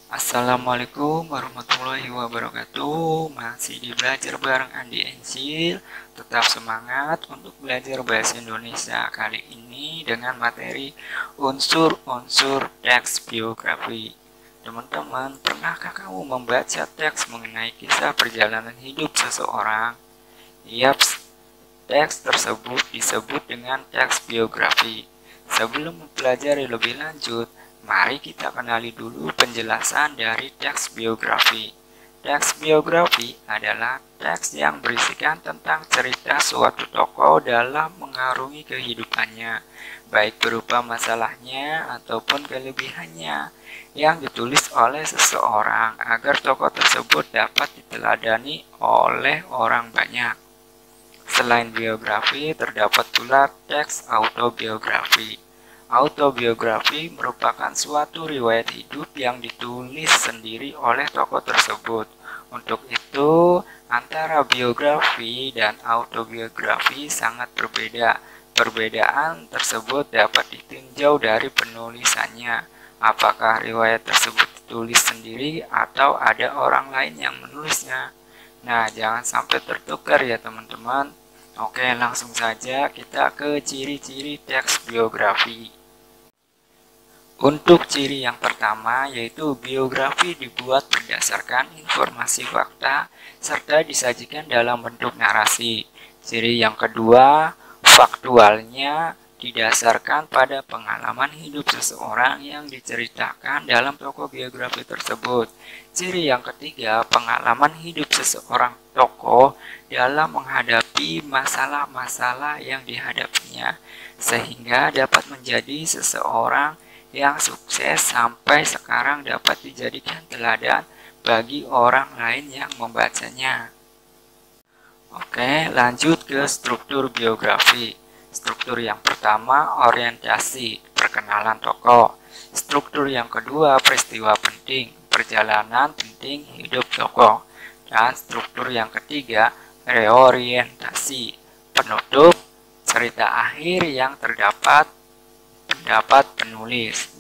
Assalamualaikum warahmatullahi wabarakatuh. Masih di belajar bareng Andi Ensil. Tetap semangat untuk belajar bahasa Indonesia kali ini dengan materi unsur-unsur teks biografi. Teman-teman, pernahkah kamu membaca teks mengenai kisah perjalanan hidup seseorang? Yaps, teks tersebut disebut dengan teks biografi. Sebelum mempelajari lebih lanjut, mari kita kenali dulu penjelasan dari teks biografi. Teks biografi adalah teks yang berisikan tentang cerita suatu tokoh dalam mengarungi kehidupannya, baik berupa masalahnya ataupun kelebihannya, yang ditulis oleh seseorang agar tokoh tersebut dapat diteladani oleh orang banyak. Selain biografi, terdapat pula teks autobiografi. Autobiografi merupakan suatu riwayat hidup yang ditulis sendiri oleh tokoh tersebut. Untuk itu, antara biografi dan autobiografi sangat berbeda. Perbedaan tersebut dapat ditinjau dari penulisannya. Apakah riwayat tersebut ditulis sendiri atau ada orang lain yang menulisnya? Nah, jangan sampai tertukar ya teman-teman. Oke, langsung saja kita ke ciri-ciri teks biografi. Untuk ciri yang pertama yaitu biografi dibuat berdasarkan informasi fakta serta disajikan dalam bentuk narasi. Ciri yang kedua, faktualnya didasarkan pada pengalaman hidup seseorang yang diceritakan dalam tokoh biografi tersebut. Ciri yang ketiga, pengalaman hidup seseorang tokoh dalam menghadapi masalah-masalah yang dihadapinya, sehingga dapat menjadi seseorang yang sukses sampai sekarang dapat dijadikan teladan bagi orang lain yang membacanya. Oke, lanjut ke struktur biografi. Struktur yang pertama, orientasi, perkenalan tokoh. Struktur yang kedua, peristiwa penting, perjalanan penting hidup tokoh. Dan struktur yang ketiga, reorientasi, penutup, cerita akhir yang terdapat pendapat penulis.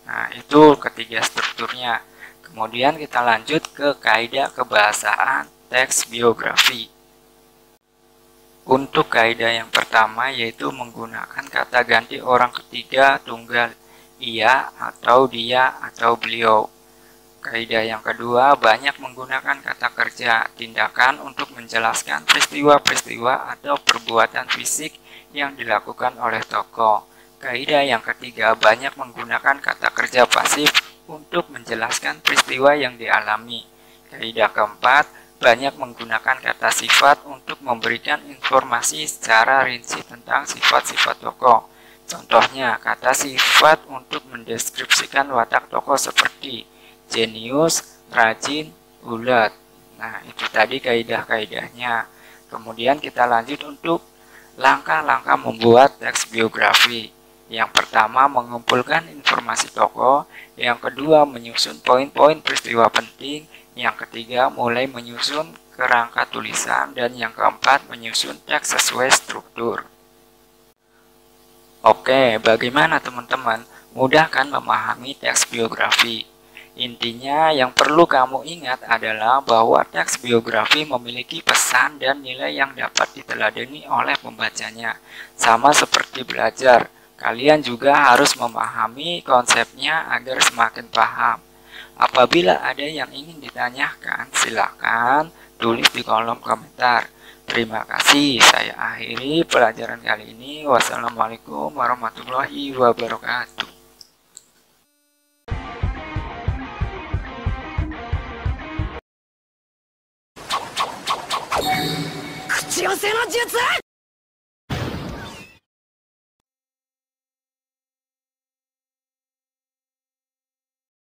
Nah, itu ketiga strukturnya. Kemudian kita lanjut ke kaidah kebahasaan teks biografi. Untuk kaidah yang pertama yaitu menggunakan kata ganti orang ketiga tunggal, ia atau dia atau beliau. Kaidah yang kedua, banyak menggunakan kata kerja, tindakan untuk menjelaskan peristiwa-peristiwa atau perbuatan fisik yang dilakukan oleh tokoh. Kaidah yang ketiga, banyak menggunakan kata kerja pasif untuk menjelaskan peristiwa yang dialami. Kaidah keempat, banyak menggunakan kata sifat untuk memberikan informasi secara rinci tentang sifat-sifat tokoh. Contohnya, kata sifat untuk mendeskripsikan watak tokoh seperti jenius, rajin, ulet. Nah, itu tadi kaidah-kaidahnya. Kemudian kita lanjut untuk langkah-langkah membuat teks biografi. Yang pertama, mengumpulkan informasi tokoh. Yang kedua, menyusun poin-poin peristiwa penting. Yang ketiga, mulai menyusun kerangka tulisan. Dan yang keempat, menyusun teks sesuai struktur. Oke, bagaimana teman-teman? Mudah kan memahami teks biografi? Intinya yang perlu kamu ingat adalah bahwa teks biografi memiliki pesan dan nilai yang dapat diteladani oleh pembacanya. Sama seperti belajar, kalian juga harus memahami konsepnya agar semakin paham. Apabila ada yang ingin ditanyakan, silakan tulis di kolom komentar. Terima kasih, saya akhiri pelajaran kali ini. Wassalamualaikum warahmatullahi wabarakatuh. 口寄せの術